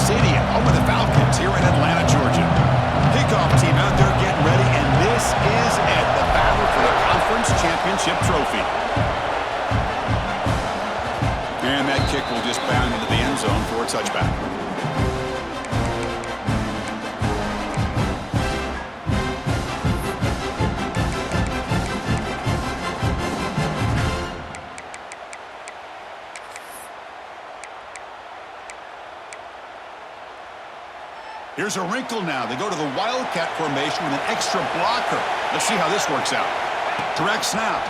Stadium, home of the Falcons here in Atlanta, Georgia. Kickoff team out there getting ready, and this is it, the battle for the conference championship trophy. And that kick will just bound into the end zone for a touchback. Here's a wrinkle now. They go to the Wildcat formation with an extra blocker. Let's see how this works out. Direct snap.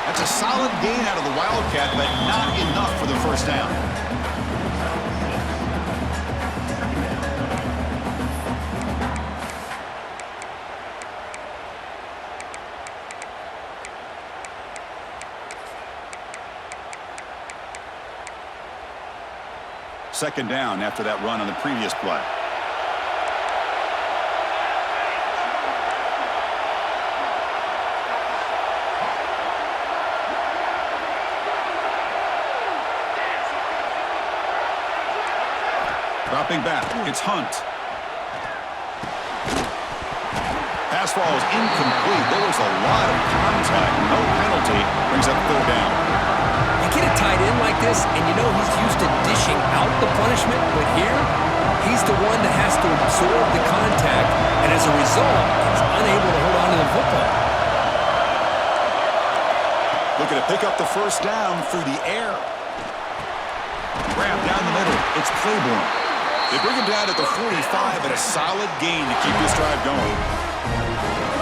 That's a solid gain out of the Wildcat, but not enough for the first down. Second down after that run on the previous play. Dropping back, it's Hunt. Pass ball is incomplete. There was a lot of contact. No penalty. Brings up third down. You get a tight end like this, and you know he's used to dishing out the punishment, but here, he's the one that has to absorb the contact, and as a result, he's unable to hold on to the football. Looking to pick up the first down through the air. Grab down the middle. It's Claiborne. They bring him down at the 45, but a solid gain to keep this drive going.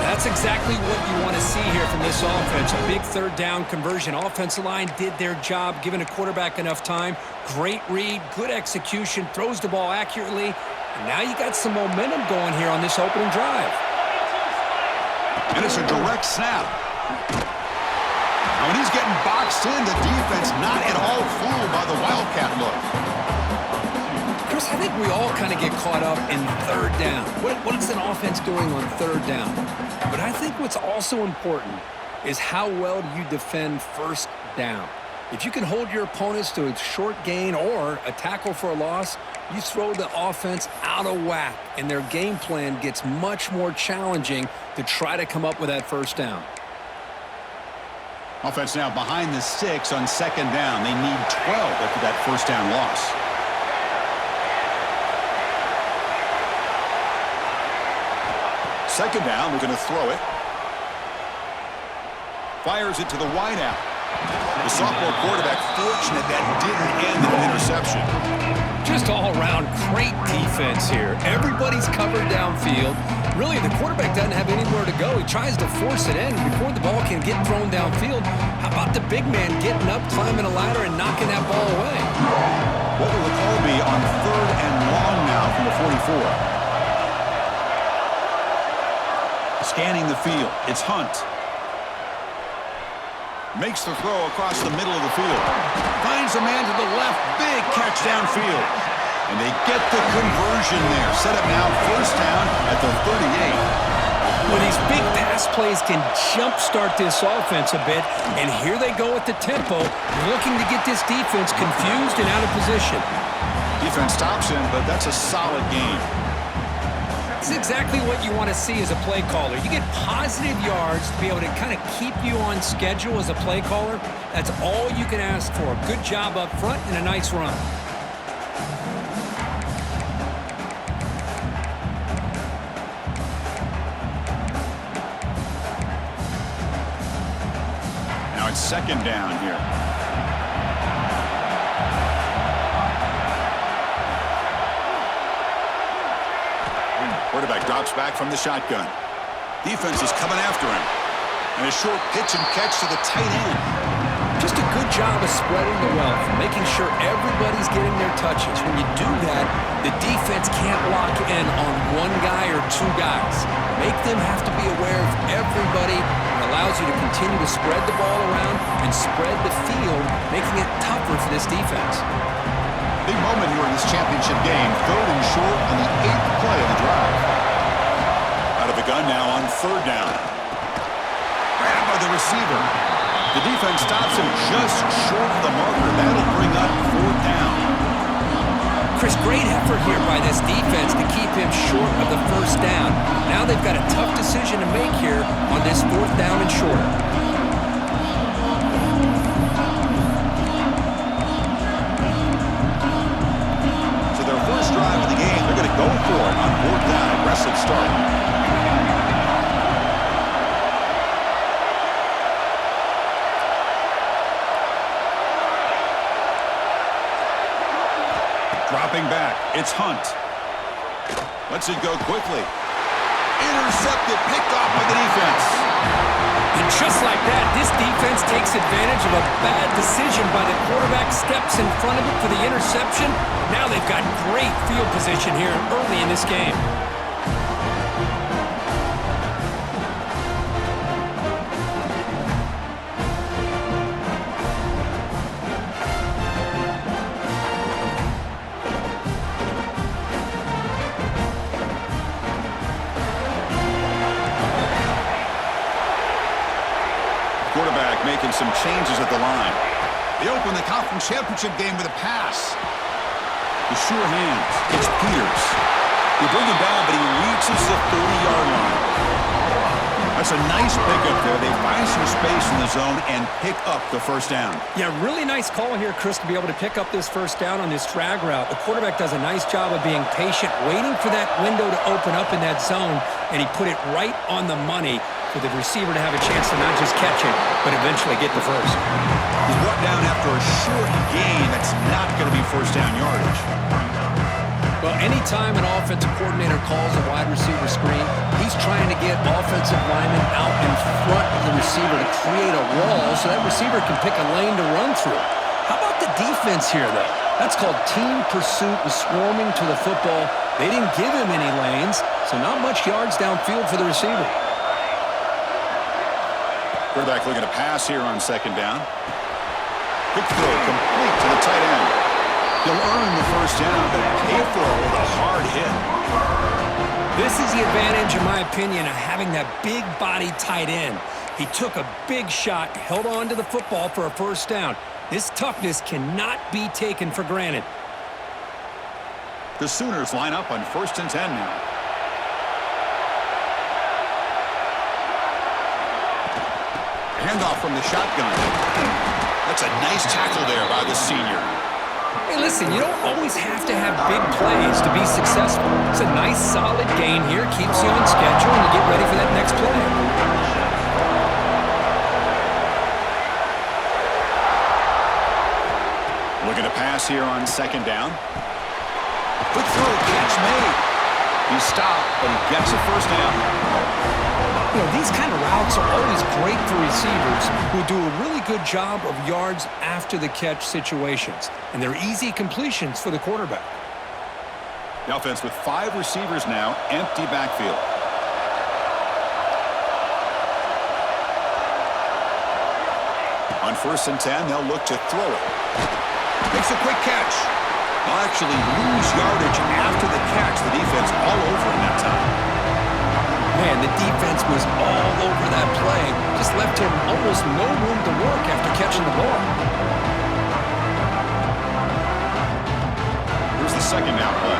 That's exactly what you want to see here from this offense. A big third down conversion. Offensive line did their job, giving a quarterback enough time. Great read, good execution, throws the ball accurately. And now you got some momentum going here on this opening drive. And it's a direct snap. Now when he's getting boxed in, the defense not at all fooled by the Wildcat look. Chris, I think we all kind of get caught up in third down. What is an offense doing on third down? But I think what's also important is how well do you defend first down. If you can hold your opponents to a short gain or a tackle for a loss, you throw the offense out of whack, and their game plan gets much more challenging to try to come up with that first down. Offense now behind the 6 on second down. They need 12 after that first down loss. Second down, we're going to throw it. Fires it to the wideout. The sophomore quarterback fortunate that didn't end in an interception. Just all around great defense here. Everybody's covered downfield. Really, the quarterback doesn't have anywhere to go. He tries to force it in before the ball can get thrown downfield. How about the big man getting up, climbing a ladder, and knocking that ball away? What will the call be on third and long now from the 44? Scanning the field, it's Hunt. Makes the throw across the middle of the field. Finds a man to the left, big catch downfield. And they get the conversion there. Set up now, first down at the 38. Well, these big pass plays can jumpstart this offense a bit, and here they go at the tempo, looking to get this defense confused and out of position. Defense stops him, but that's a solid gain. It's exactly what you want to see as a play caller. You get positive yards to be able to kind of keep you on schedule as a play caller. That's all you can ask for. A good job up front and a nice run. Now it's second down here. Quarterback drops back from the shotgun. Defense is coming after him. And a short pitch and catch to the tight end. Just a good job of spreading the wealth, making sure everybody's getting their touches. When you do that, the defense can't lock in on one guy or two guys. Make them have to be aware of everybody. It allows you to continue to spread the ball around and spread the field, making it tougher for this defense. Big moment here in this championship game. Third and short on the 8th play of the drive. Out of the gun now on third down. Grabbed by the receiver. The defense stops him just short of the marker. That'll bring up fourth down. Chris, great effort here by this defense to keep him short of the first down. Now they've got a tough decision to make here on this 4th down and short. So their first drive of the game, they're going to go for it on 4th down. Aggressive start. Dropping back, it's Hunt. Lets it go quickly. Intercepted, picked off by the defense. And just like that, this defense takes advantage of a bad decision by the quarterback, steps in front of it for the interception. Now they've got great field position here early in this game. Quarterback making some changes at the line. They open the conference championship game with a pass. The sure hands. It's Peters. They bring him down, but he reaches the 30-yard line. That's a nice pickup there. They find some space in the zone and pick up the first down. Yeah, really nice call here, Chris, to be able to pick up this first down on this drag route. The quarterback does a nice job of being patient, waiting for that window to open up in that zone, and he put it right on the money for the receiver to have a chance to not just catch it, but eventually get the first. He's brought down after a short gain. That's not going to be first down yardage. Well, anytime an offensive coordinator calls a wide receiver screen, he's trying to get offensive linemen out in front of the receiver to create a wall so that receiver can pick a lane to run through. How about the defense here, though? That's called team pursuit and swarming to the football. They didn't give him any lanes, so not much yards downfield for the receiver. Quarterback looking to pass here on 2nd down. Quick throw complete to the tight end. He'll earn the first down, but pay for it with a hard hit. This is the advantage, in my opinion, of having that big body tight end. He took a big shot, held on to the football for a first down. This toughness cannot be taken for granted. The Sooners line up on 1st and 10 now. Handoff from the shotgun. That's a nice tackle there by the senior. Hey, listen, you don't always have to have big plays to be successful. It's a nice, solid gain here. Keeps you on schedule, and you get ready for that next play. Looking to pass here on 2nd down. Quick throw, catch made. He stopped, but he gets a first down. You know, these kind of routes are always great for receivers who do a really good job of yards after the catch situations. And they're easy completions for the quarterback. The offense with 5 receivers now, empty backfield. On 1st and 10, they'll look to throw it. Makes a quick catch. They'll actually lose yardage after the catch. The defense all over him that time. Man, the defense was all over that play. Just left him almost no room to work after catching the ball. Here's the 2nd down play.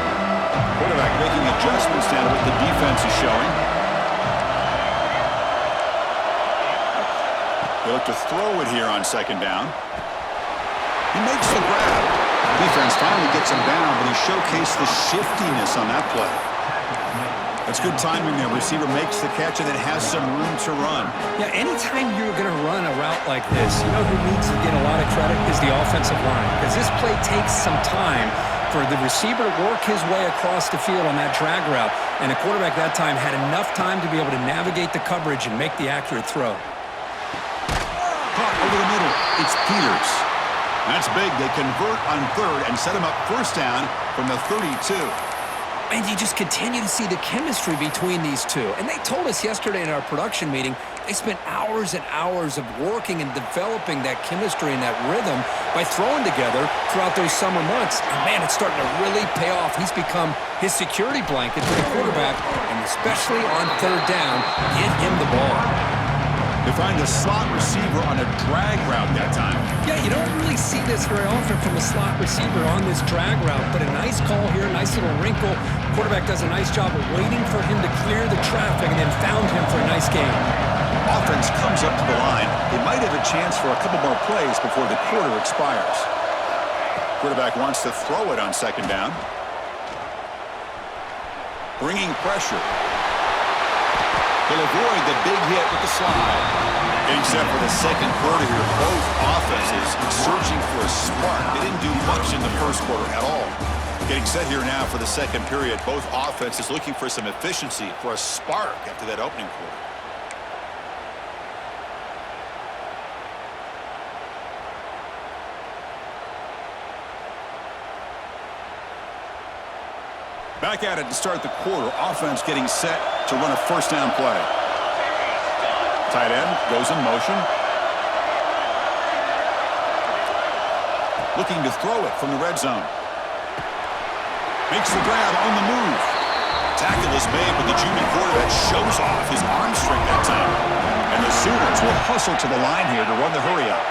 Quarterback making adjustments down to what the defense is showing. They look to throw it here on 2nd down. He makes the grab. Defense finally gets him down, but he showcased the shiftiness on that play. That's good timing there. Receiver makes the catch and then has some room to run. Yeah, anytime you're going to run a route like this, you know who needs to get a lot of credit is the offensive line. Because this play takes some time for the receiver to work his way across the field on that drag route. And the quarterback that time had enough time to be able to navigate the coverage and make the accurate throw. Caught over the middle. It's Peters. That's big. They convert on 3rd and set him up first down from the 32. And you just continue to see the chemistry between these two. And they told us yesterday in our production meeting, they spent hours and hours of working and developing that chemistry and that rhythm by throwing together throughout those summer months. And man, it's starting to really pay off. He's become his security blanket for the quarterback, and especially on 3rd down, get him the ball. They find the slot receiver on a drag route that time. Yeah, you don't really see this very often from a slot receiver on this drag route, but a nice call here, nice little wrinkle. Quarterback does a nice job of waiting for him to clear the traffic and then found him for a nice gain. Offense comes up to the line. They might have a chance for a couple more plays before the quarter expires. Quarterback wants to throw it on second down. Bringing pressure. He'll avoid the big hit with the slide. Getting set for the second quarter here. Both offenses searching for a spark. They didn't do much in the first quarter at all. Getting set here now for the second period. Both offenses looking for some efficiency, for a spark after that opening quarter. Back at it to start the quarter. Offense getting set to run a first down play. Tight end goes in motion. Looking to throw it from the red zone. Makes the grab on the move. Tackle is made, but the junior quarterback shows off his arm strength that time. And the Sooners will hustle to the line here to run the hurry up.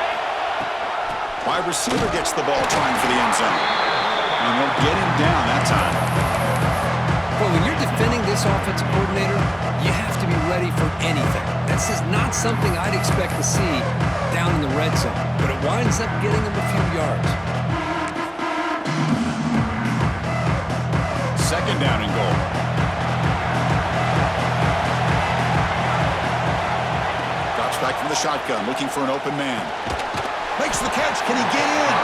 Wide receiver gets the ball trying for the end zone. And they'll get him down that time. Well, when you're defending this offensive coordinator, you have to be ready for anything. This is not something I'd expect to see down in the red zone, but it winds up getting him a few yards. Second down and goal. Drops back from the shotgun, looking for an open man. Makes the catch. Can he get in?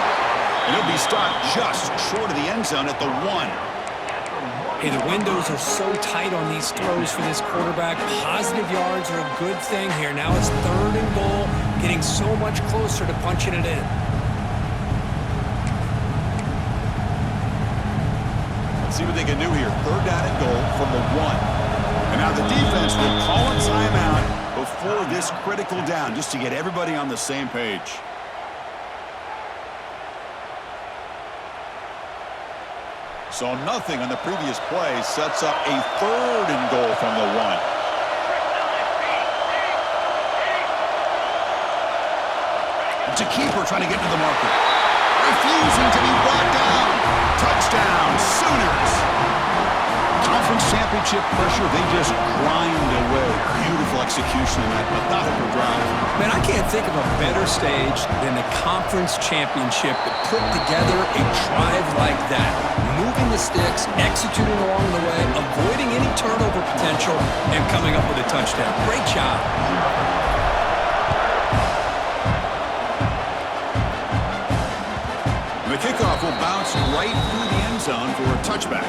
And he'll be stopped just short of the end zone at the 1. Hey, the windows are so tight on these throws for this quarterback. Positive yards are a good thing here. Now it's third and goal, getting so much closer to punching it in. Let's see what they can do here. Third down and goal from the 1. And now the defense will call a timeout before this critical down, just to get everybody on the same page. So nothing on the previous play sets up a third and goal from the 1. It's a keeper trying to get to the marker. Refusing to be brought down. Touchdown, Sooners. Conference championship pressure, they just grind away. Beautiful execution in that methodical drive. Man, I can't think of a better stage than the conference championship to put together a drive like that. Moving the sticks, executing along the way, avoiding any turnover potential, and coming up with a touchdown. Great job. The kickoff will bounce right through the end zone for a touchback.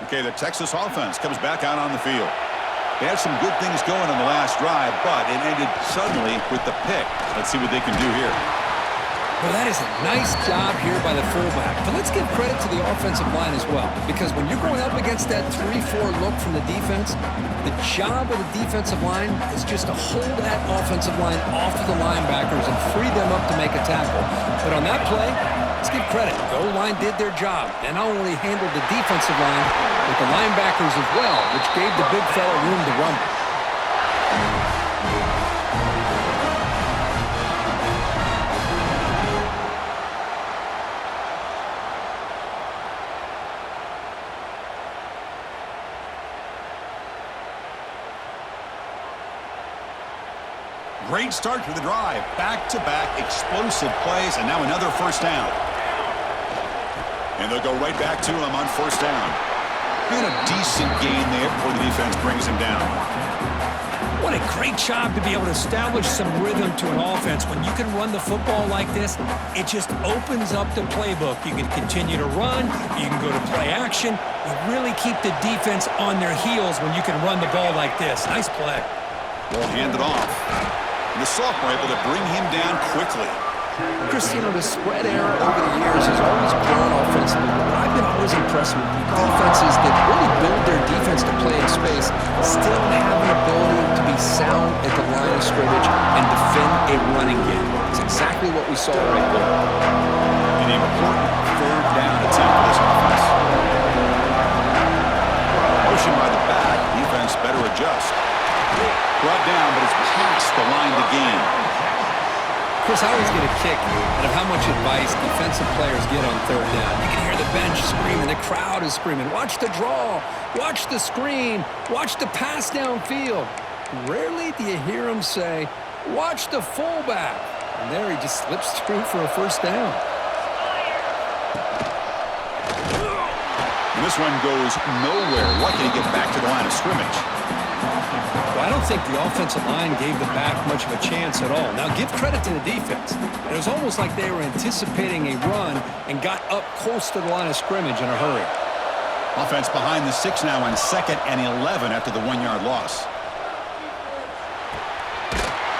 Okay, the Texas offense comes back out on the field. They had some good things going on the last drive, but it ended suddenly with the pick. Let's see what they can do here. Well, that is a nice job here by the fullback. But let's give credit to the offensive line as well. Because when you're going up against that 3-4 look from the defense, the job of the defensive line is just to hold that offensive line off of the linebackers and free them up to make a tackle. But on that play, let's give credit. The O-line did their job. They not only handled the defensive line, but the linebackers as well, which gave the big fella room to rumble. Great start to the drive. Back-to-back explosive plays, and now another first down. And they'll go right back to him on first down. And a decent gain there before the defense brings him down. What a great job to be able to establish some rhythm to an offense. When you can run the football like this, it just opens up the playbook. You can continue to run. You can go to play action. You really keep the defense on their heels when you can run the ball like this. Nice play. Ball handed off. And the sophomore able to bring him down quickly. Chris, you know, the spread error over the years has always grown offensively. But I've been always impressed with defenses that really build their defense to play in space, still have an ability to be sound at the line of scrimmage and defend a running game. That's exactly what we saw right there. An important third down attempt for this offense. Motion by the back. Defense better adjust. Brought down, but it's past the line to gain. Chris, I always get a kick out of how much advice defensive players get on third down. You can hear the bench screaming, the crowd is screaming, watch the draw, watch the screen, watch the pass downfield. Rarely do you hear them say, watch the fullback. And there he just slips through for a first down. And this one goes nowhere. Lucky to get back to the line of scrimmage. Well, I don't think the offensive line gave the back much of a chance at all. Now, give credit to the defense. It was almost like they were anticipating a run and got up close to the line of scrimmage in a hurry. Offense behind the 6 now on 2nd and 11 after the 1-yard loss.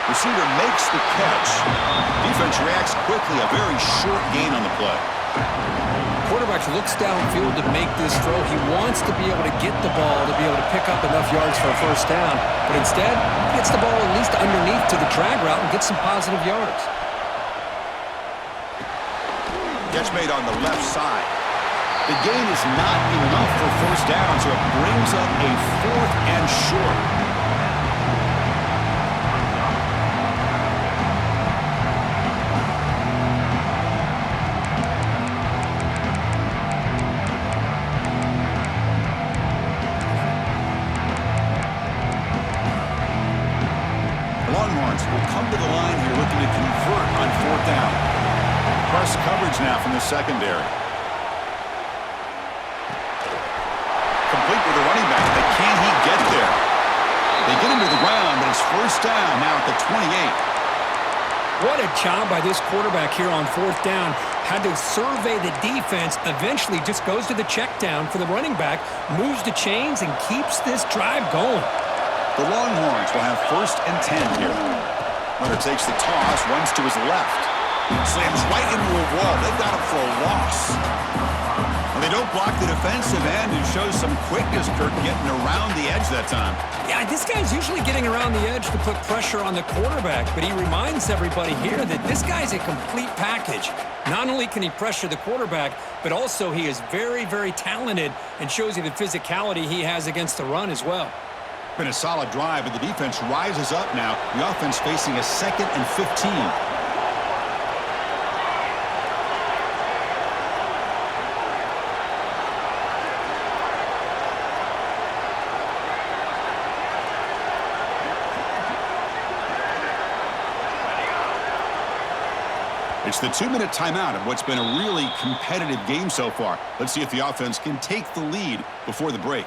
Receiver makes the catch. Defense reacts quickly. A very short gain on the play. Quarterback looks downfield to make this throw. He wants to be able to get the ball to be able to pick up enough yards for a first down. But instead, he gets the ball at least underneath to the drag route and gets some positive yards. Catch made on the left side. The gain is not enough for first down, so it brings up a 4th and short. Will come to the line here looking to convert on 4th down. Press coverage now from the secondary. Complete with the running back, but can he get there? They get him to the ground, but it's first down now at the 28. What a job by this quarterback here on 4th down. Had to survey the defense, eventually just goes to the check down for the running back, moves the chains, and keeps this drive going. The Longhorns will have 1st and 10 here. Hunter takes the toss, runs to his left. Slams right into a wall. They've got him for a loss. And they don't block the defensive end and shows some quickness, Kirk, getting around the edge that time. Yeah, this guy's usually getting around the edge to put pressure on the quarterback, but he reminds everybody here that this guy's a complete package. Not only can he pressure the quarterback, but also he is very, very talented and shows you the physicality he has against the run as well. Been a solid drive, but the defense rises up now. The offense facing a 2nd and 15. It's the 2-minute timeout of what's been a really competitive game so far. Let's see if the offense can take the lead before the break.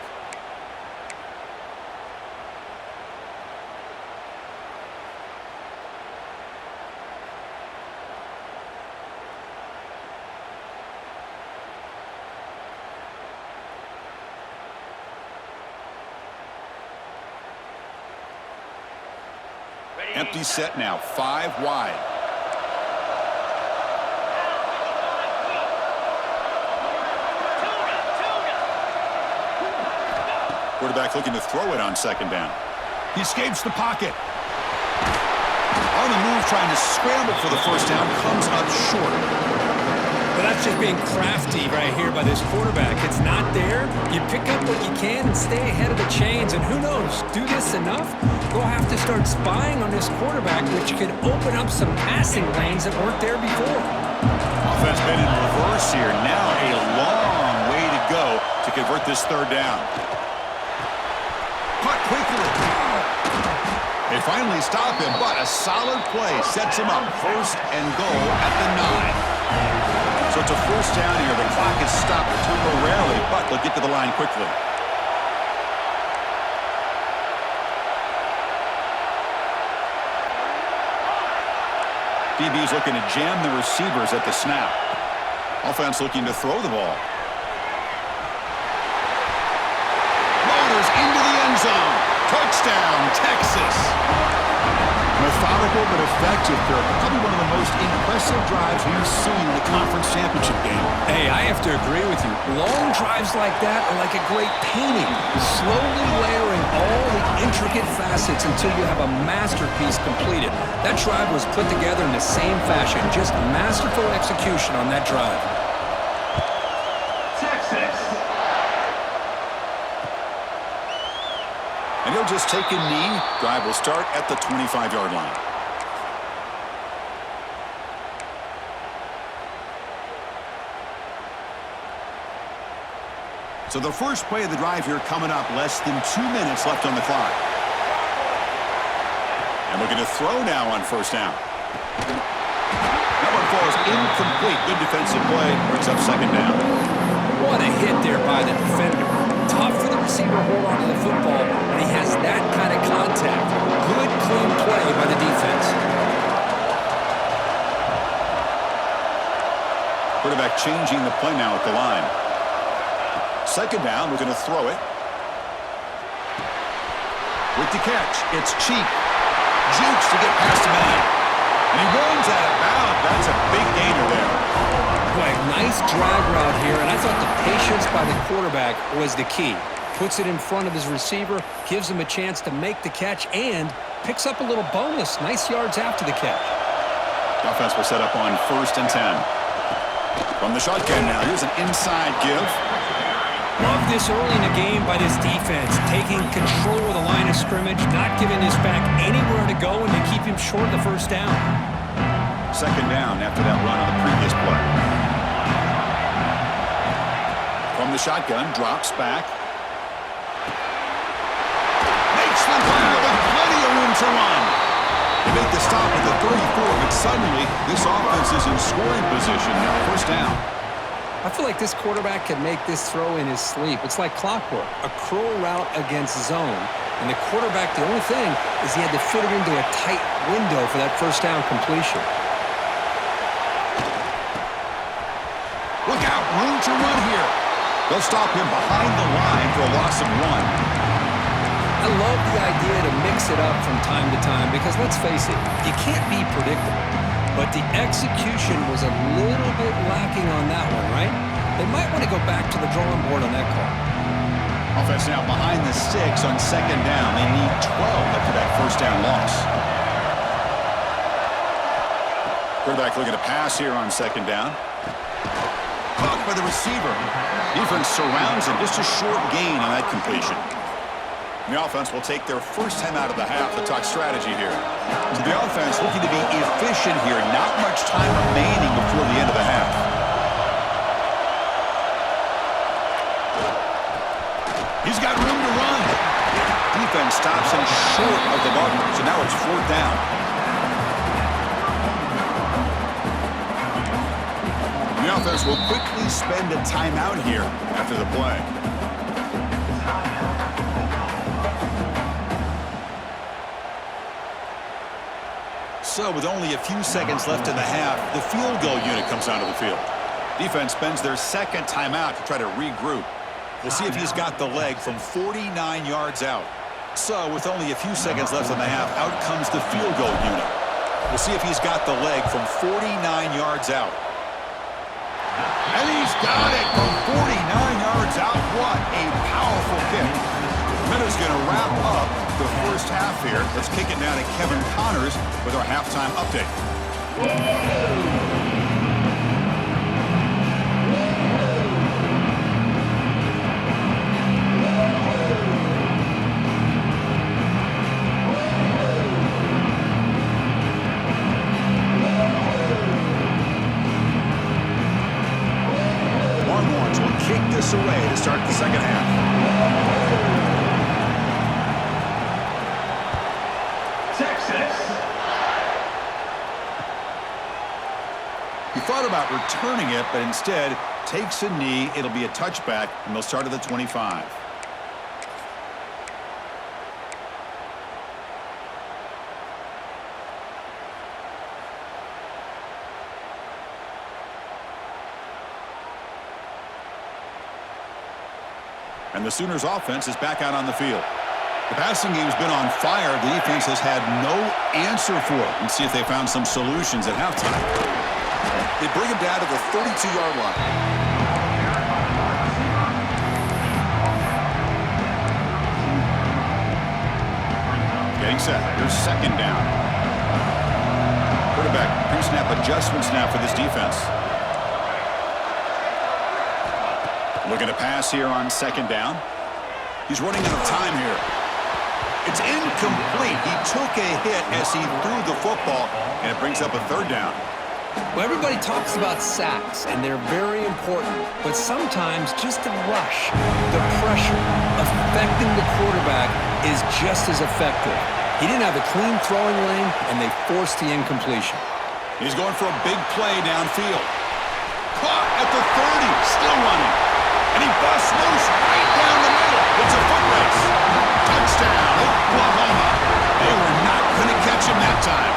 Empty set now, 5 wide. Quarterback looking to throw it on 2nd down. He escapes the pocket. On the move, trying to scramble for the first down, comes up short. But that's just being crafty right here by this quarterback. It's not there. You pick up what you can and stay ahead of the chains. And who knows, do this enough, they'll have to start spying on this quarterback, which could open up some passing lanes that weren't there before. Offense been in reverse here. Now a long way to go to convert this 3rd down. Caught quickly. They finally stop him, but a solid play sets him up 1st and goal at the 9. So it's a first down here. The clock is stopped temporarily, but they'll get to the line quickly. DB's looking to jam the receivers at the snap. Offense looking to throw the ball. Motors into the end zone. Touchdown, Texas. Methodical but effective, Kirk. Probably one of the most impressive drives we've seen in the conference championship game. Hey, I have to agree with you. Long drives like that are like a great painting, slowly layering all the intricate facets until you have a masterpiece completed. That drive was put together in the same fashion, just masterful execution on that drive. And he'll just take a knee. Drive will start at the 25-yard line. So the first play of the drive here coming up, less than 2 minutes left on the clock. And looking to throw now on first down. That one falls incomplete. Good defensive play. Brings up second down. What a hit there by the defender. Tough for the receiver to hold on to the football, and he has that kind of contact. Good, clean play by the defense. Quarterback changing the play now at the line. Second down, we're going to throw it. With the catch, it's Cheek. Jukes to get past the man. And he runs out of bounds. That's a big gainer there. Boy, nice drag route here, and I thought the patience by the quarterback was the key. Puts it in front of his receiver, gives him a chance to make the catch, and picks up a little bonus. Nice yards after the catch. Offense will set up on 1st and 10. From the shotgun now, here's an inside give. Love this early in the game by this defense, taking control of the line of scrimmage, not giving this back anywhere to go, and to keep him short of the first down. Second down after that run on the previous play. From the shotgun, drops back. Makes the play with plenty of room to run. They make the stop at the 34, but suddenly this offense is in scoring position now. First down. I feel like this quarterback can make this throw in his sleep. It's like clockwork, a curl route against zone. And the quarterback, the only thing is he had to fit it into a tight window for that first down completion. Look out, room to run here. They'll stop him behind the line for a loss of 1. I love the idea to mix it up from time to time because, let's face it, you can't be predictable. But the execution was a little bit lacking on that one, right? They might want to go back to the drawing board on that call. Offense now behind the 6 on second down. They need 12 after that first down loss. Quarterback looking to pass here on second down. Caught by the receiver. Defense surrounds him. Just a short gain on that completion. The offense will take their first time out of the half to talk strategy here. So the offense looking to be efficient here. Not much time remaining before the end of the half. He's got room to run. Defense stops him short of the mark. So now it's 4th down. And the offense will quickly spend a timeout here after the play. So with only a few seconds left in the half, the field goal unit comes onto the field. Defense spends their second timeout to try to regroup. We'll see if he's got the leg from 49 yards out. So with only a few seconds left in the half, out comes the field goal unit. We'll see if he's got the leg from 49 yards out. And he's got it from 49 yards out. What a powerful kick. Minutes going to wrap up the first half here. Let's kick it down to Kevin Connors with our halftime update. Longhorns will kick this away to start the second half. He thought about returning it, but instead takes a knee. It'll be a touchback, and they'll start at the 25. And the Sooners offense is back out on the field. The passing game's been on fire. The defense has had no answer for it. Let's see if they found some solutions at halftime. They bring him down to the 32-yard line. Getting set. Here's second down. Quarterback pre-snap adjustments now for this defense. Looking to pass here on second down. He's running out of time here. It's incomplete. He took a hit as he threw the football, and it brings up a third down. Well, everybody talks about sacks, and they're very important. But sometimes just the rush, the pressure, affecting the quarterback is just as effective. He didn't have a clean throwing lane, and they forced the incompletion. He's going for a big play downfield. Caught at the 30, still running. And he busts loose right down the middle. It's a foot race. Touchdown, Oklahoma. They were not going to catch him that time.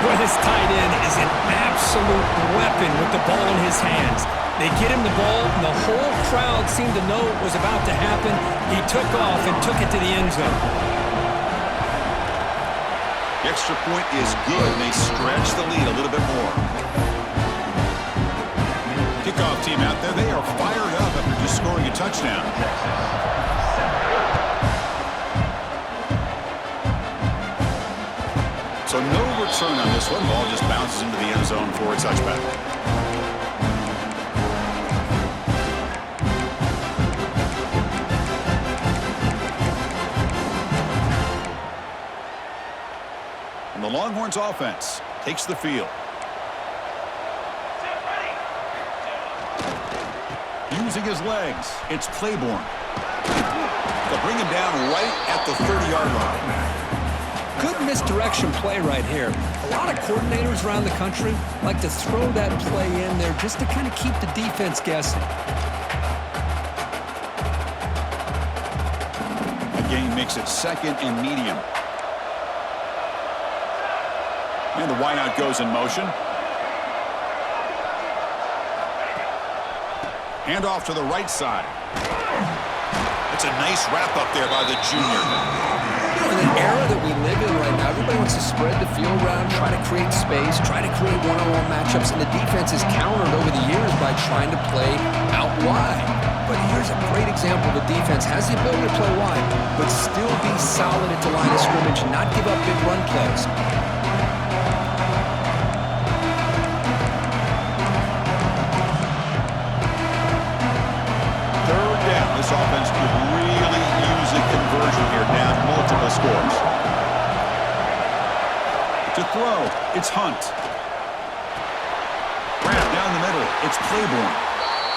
Well, this tight end is an absolute weapon with the ball in his hands. They get him the ball, and the whole crowd seemed to know what was about to happen. He took off and took it to the end zone. The extra point is good, and they stretch the lead a little bit more. Kickoff team out there, they are fired up after just scoring a touchdown. So no return on this one. Ball just bounces into the end zone for a touchback. And the Longhorns offense takes the field. Using his legs, it's Claiborne. They'll bring him down right at the 30-yard line. Good misdirection play right here. A lot of coordinators around the country like to throw that play in there just to kind of keep the defense guessing. The game makes it second and medium. And the wideout goes in motion. Handoff to the right side. It's a nice wrap up there by the junior. In an era that we live in right now, everybody wants to spread the field around, try to create space, try to create one-on-one matchups, and the defense is countered over the years by trying to play out wide. But here's a great example. The defense has the ability to play wide, but still be solid at the line of scrimmage and not give up big run plays. Third down. This offense could really use a conversion here, down multiple scores. To throw, it's Hunt. Wrap down the middle, it's Claiborne.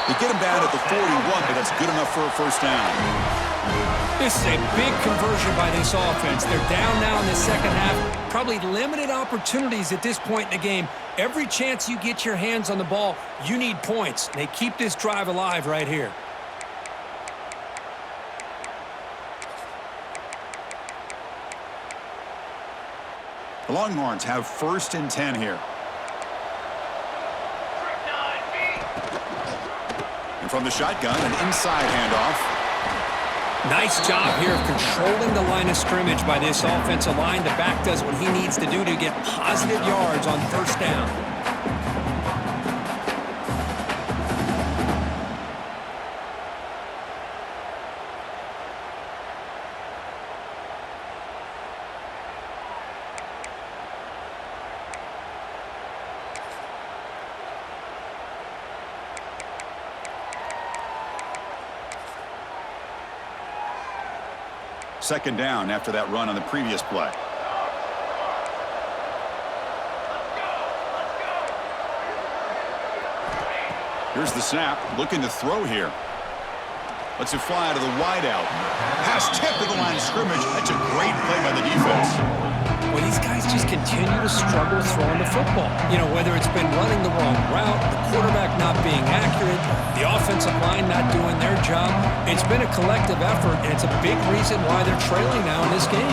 They get him down at the 41, but that's good enough for a first down. This is a big conversion by this offense. They're down now in the second half. Probably limited opportunities at this point in the game. Every chance you get your hands on the ball, you need points. They keep this drive alive right here. The Longhorns have first and 10 here. And from the shotgun, an inside handoff. Nice job here of controlling the line of scrimmage by this offensive line. The back does what he needs to do to get positive yards on first down. Second down after that run on the previous play. Here's the snap, looking to throw here. Lets it fly to the wideout. Pass tipped to the line of scrimmage. That's a great play by the defense. Well, these guys just continue to struggle throwing the football. You know, whether it's been running the wrong route, the quarterback not being accurate, the offensive line not doing their job. It's been a collective effort, and it's a big reason why they're trailing now in this game.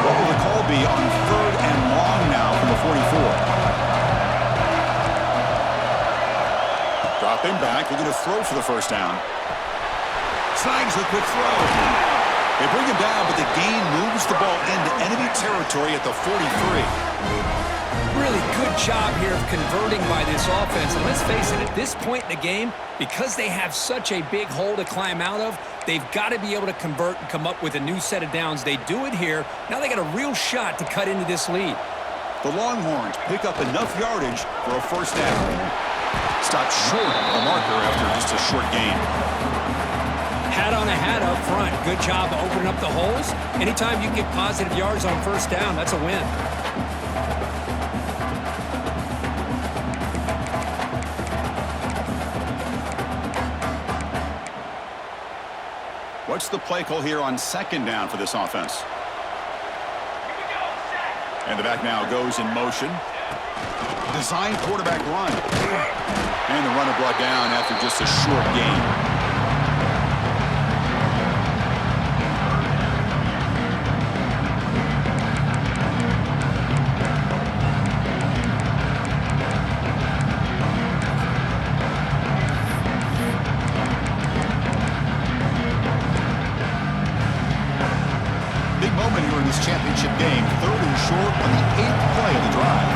What will the call be on third and long now from the 44? Dropping back, looking to throw for the first down. Snags the quick throw. They bring him down, but the gain moves the ball into enemy territory at the 43. Really good job here of converting by this offense. And let's face it, at this point in the game, because they have such a big hole to climb out of, they've got to be able to convert and come up with a new set of downs. They do it here. Now they got a real shot to cut into this lead. The Longhorns pick up enough yardage for a first down. Stopped short of the marker after just a short gain. Hat on a hat up front. Good job opening up the holes. Anytime you get positive yards on first down, that's a win. What's the play call here on second down for this offense? And the back now goes in motion. Design quarterback run. And the runner brought down after just a short gain. Big moment here in this championship game. 3rd and short on the 8th play of the drive.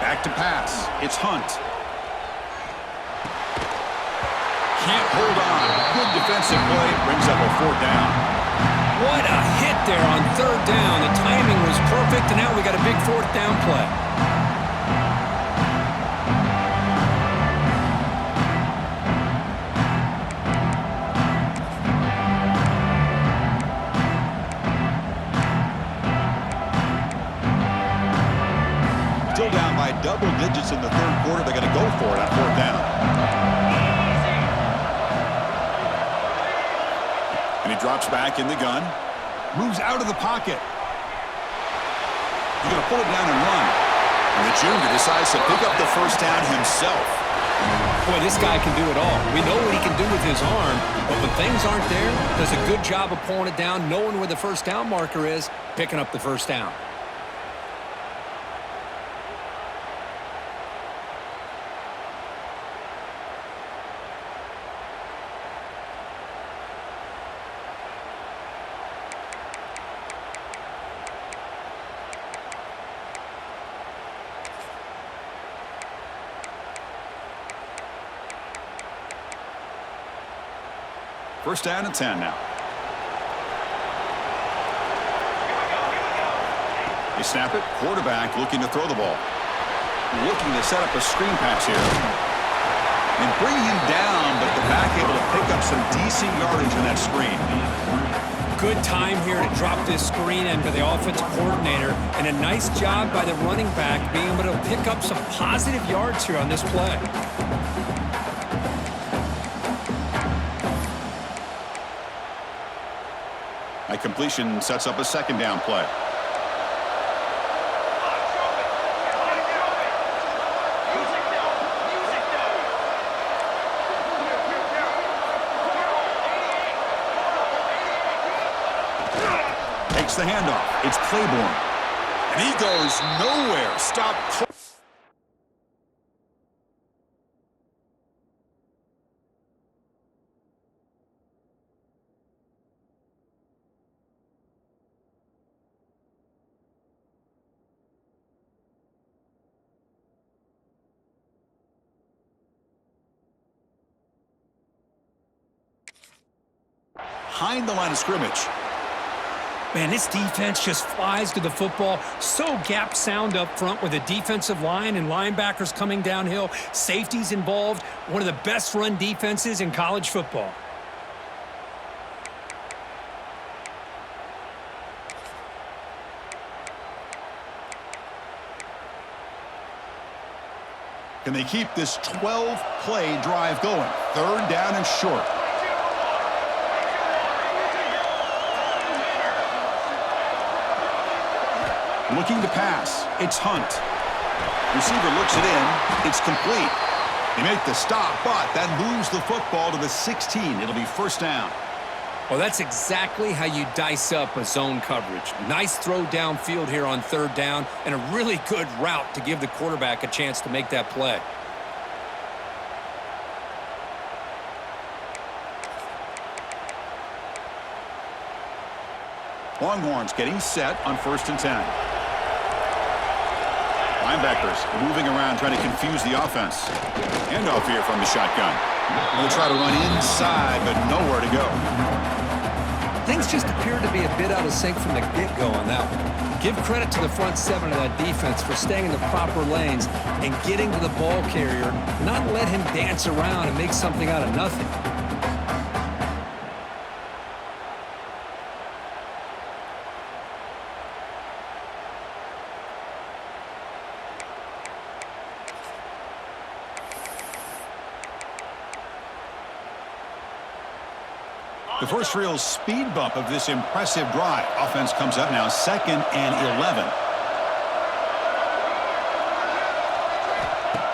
Back to pass. It's Hunt. Can't hold on. Good defensive play. Brings up a 4th down. What a hit there on 3rd down. The timing was perfect, and now we got a big 4th down play. Still down by double digits in the 3rd quarter. They're going to go for it on 4th down. And he drops back in the gun. Moves out of the pocket. He's going to pull it down and run. And the junior decides to pick up the first down himself. Boy, this guy can do it all. We know what he can do with his arm, but when things aren't there, does a good job of pulling it down, knowing where the first down marker is, picking up the first down. First down and 10 now. They snap it. Quarterback looking to throw the ball. Looking to set up a screen pass here. And bring him down, but the back able to pick up some decent yardage in that screen. Good time here to drop this screen in for the offensive coordinator, and a nice job by the running back being able to pick up some positive yards here on this play. That completion sets up a second down play. Takes the handoff. It's Claiborne. And he goes nowhere. Stop. Behind the line of scrimmage. Man, this defense just flies to the football. So gap sound up front with a defensive line and linebackers coming downhill. Safeties involved. One of the best run defenses in college football. Can they keep this 12-play drive going? 3rd down and short. Looking to pass. It's Hunt. Receiver looks it in. It's complete. They make the stop, but that moves the football to the 16. It'll be first down. Well, that's exactly how you dice up a zone coverage. Nice throw downfield here on 3rd down, and a really good route to give the quarterback a chance to make that play. Longhorns getting set on 1st and 10. Linebackers moving around trying to confuse the offense. Handoff here from the shotgun. They'll try to run inside, but nowhere to go. Things just appeared to be a bit out of sync from the get-go on that one. Give credit to the front seven of that defense for staying in the proper lanes and getting to the ball carrier, not let him dance around and make something out of nothing. The first real speed bump of this impressive drive. Offense comes up now 2nd and 11.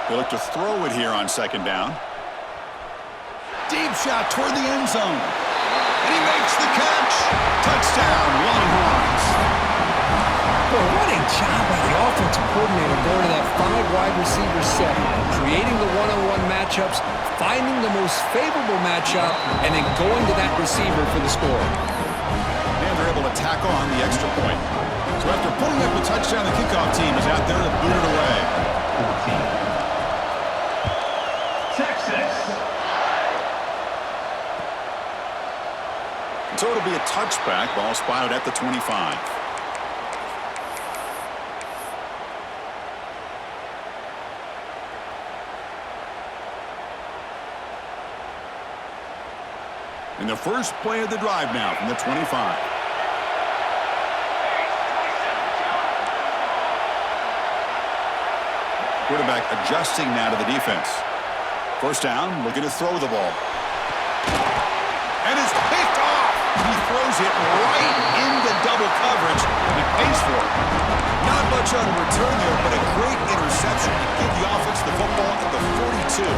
They look to throw it here on 2nd down. Deep shot toward the end zone. And he makes the catch. Touchdown, Longhorns. Boy, what a job by the offensive coordinator going to that 5-wide receiver set, creating the one-on-one matchups, finding the most favorable matchup, and then going to that receiver for the score. And they're able to tack on the extra point. So after putting up a touchdown, the kickoff team is out there to boot it away. Texas. So it'll be a touchback. Ball spotted at the 25. In the first play of the drive now from the 25. Quarterback adjusting now to the defense. First down, looking to throw the ball. And it's picked off. He throws it right into double coverage. He pays for it. Not much on return there, but a great interception to give the offense the football at the 42.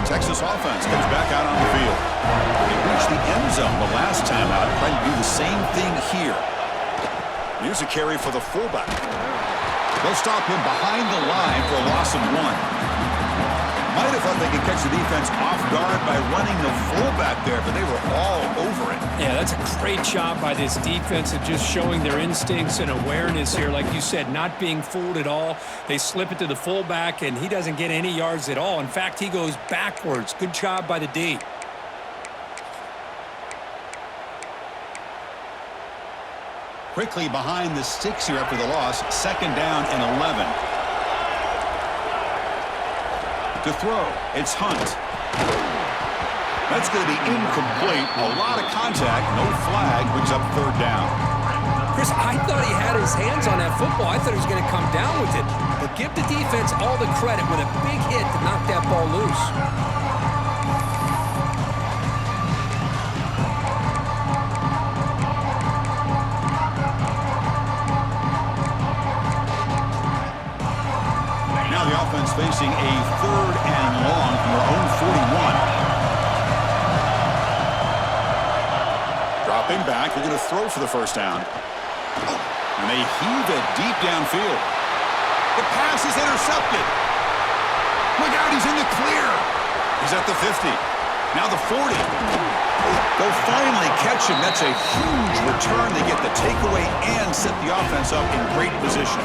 Texas offense comes back out on the field. They reached the end zone the last time out, trying to do the same thing here. Here's a carry for the fullback. They'll stop him behind the line for a loss of 1. Might have thought they could catch the defense off guard by running the fullback there, but they were all over it. Yeah, that's a great job by this defense of just showing their instincts and awareness here. Like you said, not being fooled at all. They slip it to the fullback, and he doesn't get any yards at all. In fact, he goes backwards. Good job by the D. Quickly behind the sticks here after the loss. 2nd down and 11. To throw, it's Hunt. That's going to be incomplete. A lot of contact, no flag, brings up 3rd down. Chris, I thought he had his hands on that football. I thought he was going to come down with it. But give the defense all the credit with a big hit to knock that ball loose. Now the offense facing a 3rd and long from their own 41. Dropping back, they're going to throw for the first down. And they heave it deep downfield. The pass is intercepted. Look out, he's in the clear. He's at the 50. Now the 40. They'll finally catch him. That's a huge return. They get the takeaway and set the offense up in great position.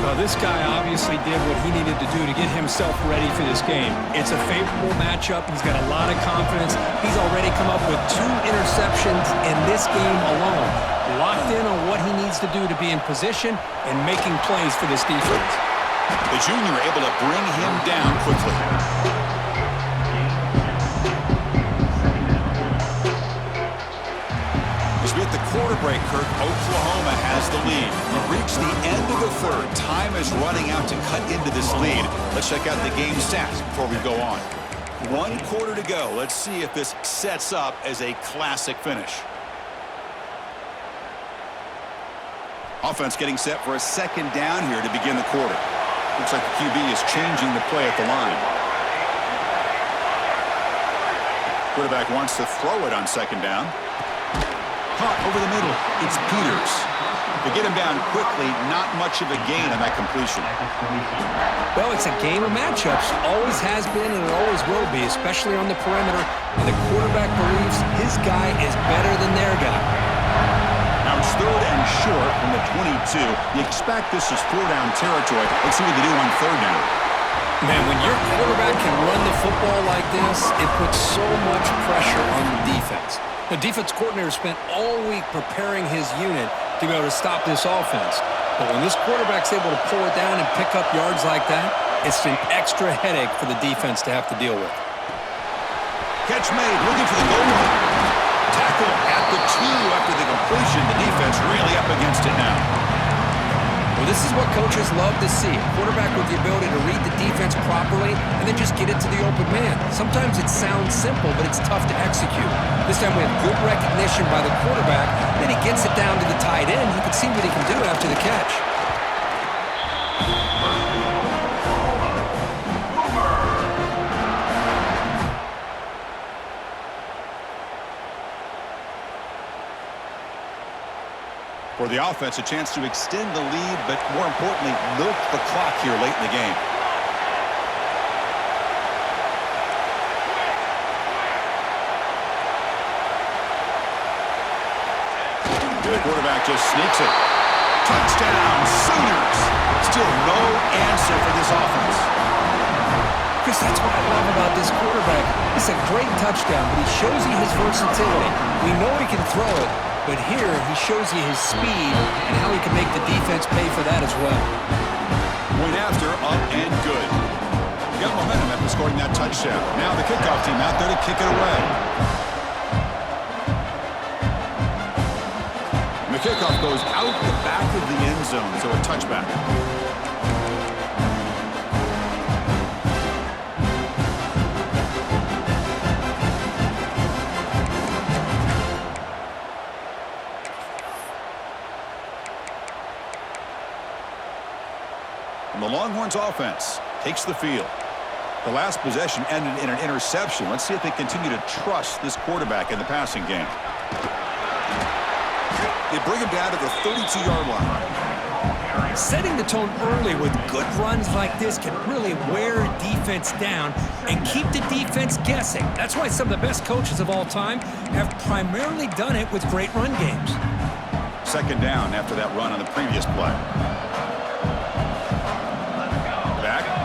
Well, this guy obviously did what he needed to do to get himself ready for this game. It's a favorable matchup. He's got a lot of confidence. He's already come up with 2 interceptions in this game alone. Locked in on what he needs to do to be in position and making plays for this defense. The junior able to bring him down quickly. As we hit the quarter break, Kirk, Oklahoma has the lead. We've reached the end of the 3rd. Time is running out to cut into this lead. Let's check out the game stats before we go on. 1 quarter to go. Let's see if this sets up as a classic finish. Offense getting set for a 2nd down here to begin the quarter. Looks like the QB is changing the play at the line. Quarterback wants to throw it on 2nd down. Caught over the middle. It's Peters. To get him down quickly, not much of a gain on that completion. Well, it's a game of matchups. Always has been and it always will be, especially on the perimeter. And the quarterback believes his guy is better than their guy. Now it's 3rd and short from the 22. You expect this is 4-down territory. Let's see what they do on 3rd down. Man, when your quarterback can run the football like this, it puts so much pressure on the defense. The defense coordinator spent all week preparing his unit to be able to stop this offense. But when this quarterback's able to pull it down and pick up yards like that, it's an extra headache for the defense to have to deal with. Catch made, looking for the goal line. Tackle at the 2 after the completion. The defense really up against it now. Well, this is what coaches love to see. A quarterback with the ability to read the defense properly and then just get it to the open man. Sometimes it sounds simple, but it's tough to execute. This time we have good recognition by the quarterback. Then he gets it down to the tight end. You can see what he can do after the catch. For the offense, a chance to extend the lead, but more importantly, milk the clock here late in the game. The quarterback just sneaks it. Touchdown, Sooners! Still no answer for this offense. Chris, that's what I love about this quarterback. It's a great touchdown, but he shows you his versatility. We know he can throw it, but here he shows you his speed and how he can make the defense pay for that as well. Point after, up and good. You got momentum after scoring that touchdown. Now the kickoff team out there to kick it away. And the kickoff goes out the back of the end zone, so a touchback. And the Longhorns offense takes the field. The last possession ended in an interception. Let's see if they continue to trust this quarterback in the passing game. They bring him down to the 32-yard line. Setting the tone early with good runs like this can really wear a defense down and keep the defense guessing. That's why some of the best coaches of all time have primarily done it with great run games. 2nd down after that run on the previous play.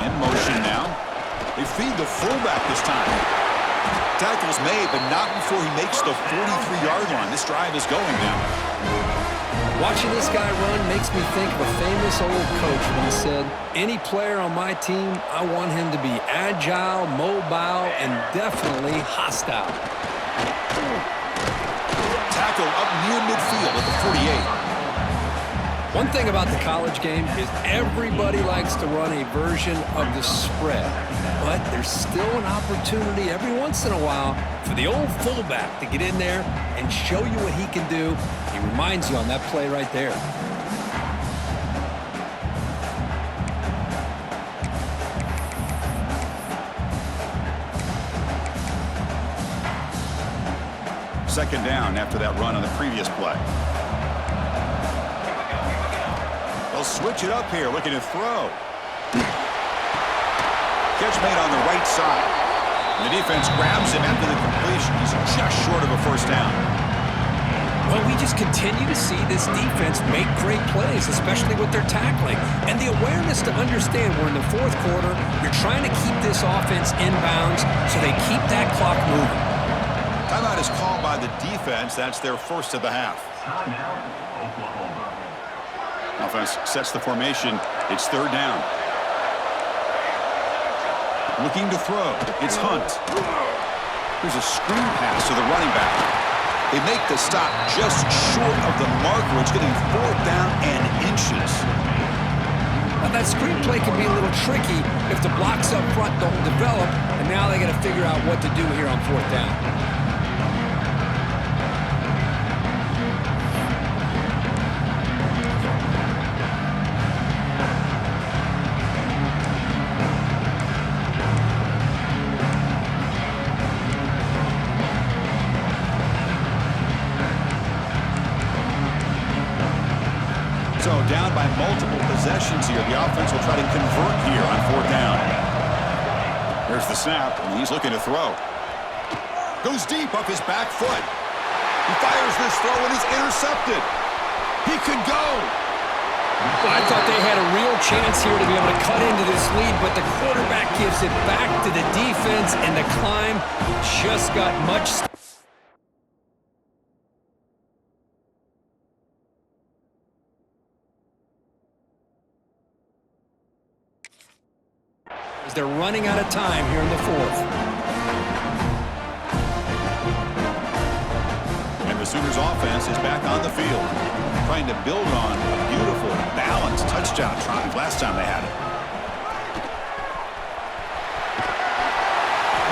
In motion now. They feed the fullback this time. Tackle's made, but not before he makes the 43-yard line. This drive is going now. Watching this guy run makes me think of a famous old coach when he said, any player on my team, I want him to be agile, mobile, and definitely hostile. Tackle up near midfield at the 48. One thing about the college game is everybody likes to run a version of the spread, but there's still an opportunity every once in a while for the old fullback to get in there and show you what he can do. He reminds you on that play right there. Second down after that run on the previous play. They'll switch it up here, looking to throw. Catch made on the right side. And the defense grabs him after the completion. He's just short of a first down. Well, we just continue to see this defense make great plays, especially with their tackling. And the awareness to understand we're in the 4th quarter, you're trying to keep this offense in bounds so they keep that clock moving. Timeout is called by the defense. That's their first of the half. Timeout, Oklahoma. Offense sets the formation. It's 3rd down. Looking to throw. It's Hunt. Here's a screen pass to the running back. They make the stop just short of the marker. It's getting 4th down and inches. Now, that screen play can be a little tricky if the blocks up front don't develop, and now they got to figure out what to do here on 4th down. So down by multiple possessions here. The offense will try to convert here on 4th down. Here's the snap, and he's looking to throw. Goes deep off his back foot. He fires this throw, and it's intercepted. He could go. I thought they had a real chance here to be able to cut into this lead, but the quarterback gives it back to the defense, and the climb just got much. As they're running out of time here in the 4th. And the Sooners offense is back on the field, trying to build on a beautiful, balanced touchdown drive last time they had it.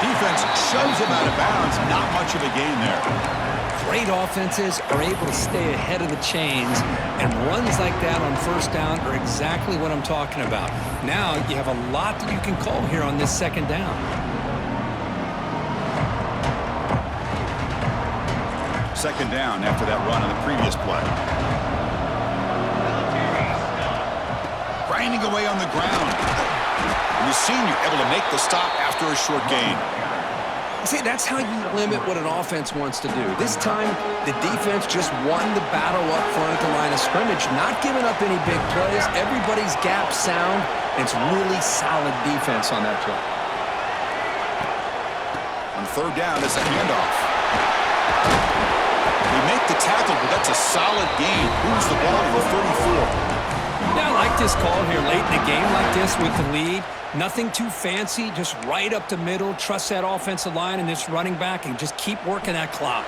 Defense shoves him out of bounds. Not much of a gain there. Great offenses are able to stay ahead of the chains, and runs like that on 1st down are exactly what I'm talking about. Now you have a lot that you can call here on this 2nd down. Second down after that run on the previous play. Grinding away on the ground. And the senior able to make the stop after a short gain. See, that's how you limit what an offense wants to do. This time, the defense just won the battle up front at the line of scrimmage, not giving up any big plays. Everybody's gap sound. It's really solid defense on that play. On 3rd down, it's a handoff. They make the tackle, but that's a solid gain. Moves the ball to the 34. Yeah, I like this call here late in the game like this with the lead. Nothing too fancy, just right up the middle. Trust that offensive line and this running back and just keep working that clock.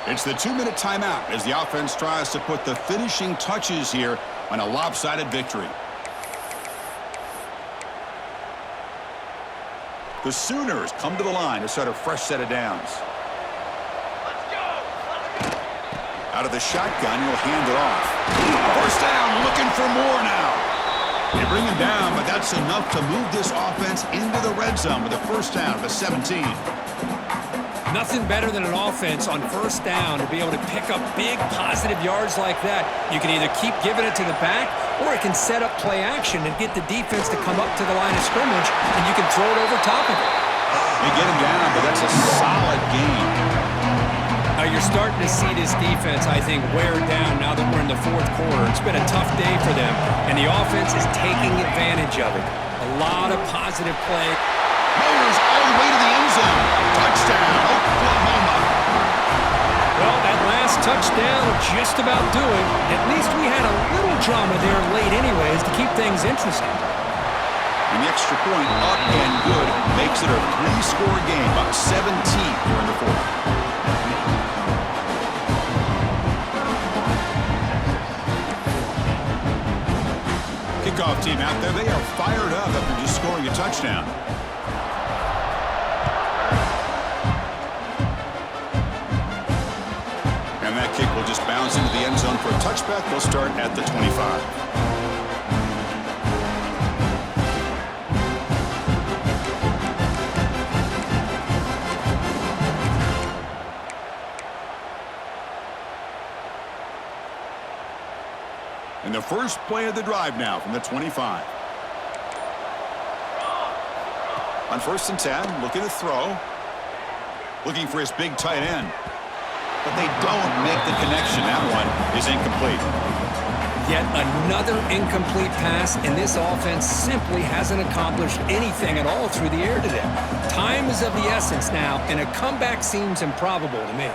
It's the 2-minute timeout as the offense tries to put the finishing touches here on a lopsided victory. The Sooners come to the line to start a fresh set of downs. Out of the shotgun, he'll hand it off. 1st down, looking for more now. They bring him down, but that's enough to move this offense into the red zone with a 1st down of the 17. Nothing better than an offense on 1st down to be able to pick up big positive yards like that. You can either keep giving it to the back, or it can set up play action and get the defense to come up to the line of scrimmage, and you can throw it over top of it. They get him down, but that's a solid gain. Now you're starting to see this defense, I think, wear down now that we're in the 4th quarter. It's been a tough day for them, and the offense is taking advantage of it. A lot of positive play. Motors all the way to the end zone. Touchdown, Oklahoma. Well, that last touchdown will just about do it. At least we had a little drama there late anyways to keep things interesting. And the extra point up and good makes it a 3-score game, about 17 here in the 4th. Kickoff team out there, they are fired up after just scoring a touchdown. And that kick will just bounce into the end zone for a touchback. They'll start at the 25. And the first play of the drive now from the 25. On 1st and 10, looking to throw. Looking for his big tight end. But they don't make the connection. That one is incomplete. Yet another incomplete pass, and this offense simply hasn't accomplished anything at all through the air today. Time is of the essence now, and a comeback seems improbable to me.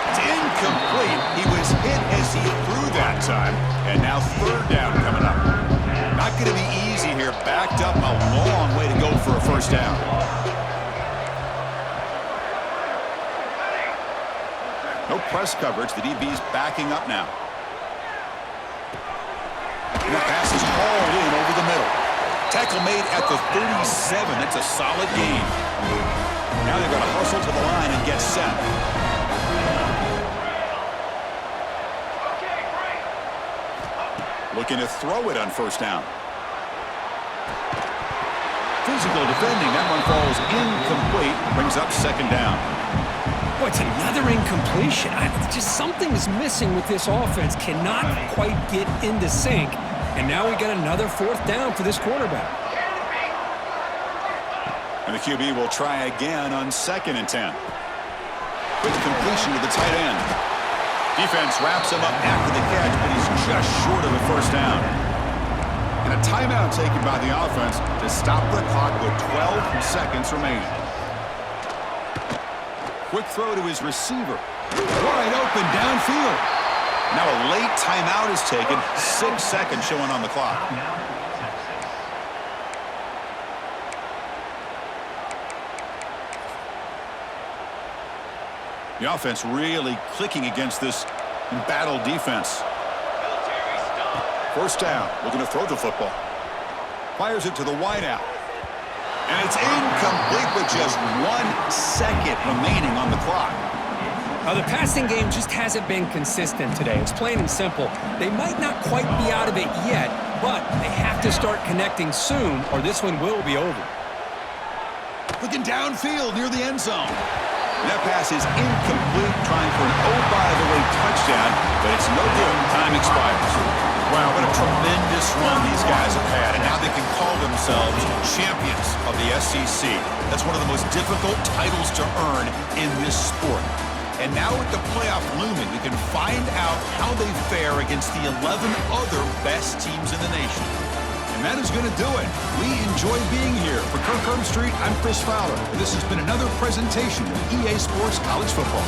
It's incomplete. He was hit as he threw that time. And now 3rd down coming up. Not going to be easy here. Backed up a long way to go for a 1st down. No press coverage. The DB's backing up now. And that pass is hauled in over the middle. Tackle made at the 37. That's a solid gain. Now they've got to hustle to the line and get set. Looking to throw it on 1st down. Physical defending. That one falls incomplete. Brings up 2nd down. Boy, it's another incompletion. Just something is missing with this offense. Cannot quite get into sync. And now we got another fourth down for this quarterback. And the QB will try again on 2nd and 10. Quick completion to the tight end. Defense wraps him up after the catch, but he's just short of a first down. And a timeout taken by the offense to stop the clock with 12 seconds remaining. Quick throw to his receiver. Wide open downfield. Now a late timeout is taken. 6 seconds showing on the clock. The offense really clicking against this embattled defense. First down, looking to throw the football. Fires it to the wideout. And it's incomplete with just 1 second remaining on the clock. The passing game just hasn't been consistent today. It's plain and simple. They might not quite be out of it yet, but they have to start connecting soon or this one will be over. Looking downfield near the end zone. And that pass is incomplete, trying for an oh-by-the-way touchdown, but it's no good. Time expires. Wow, what a tremendous run these guys have had, and now they can call themselves champions of the SEC. That's one of the most difficult titles to earn in this sport. And now with the playoff looming, we can find out how they fare against the 11 other best teams in the nation. And that is going to do it. We enjoy being here. For Kirk Herbstreit, I'm Chris Fowler. And this has been another presentation of EA Sports College Football.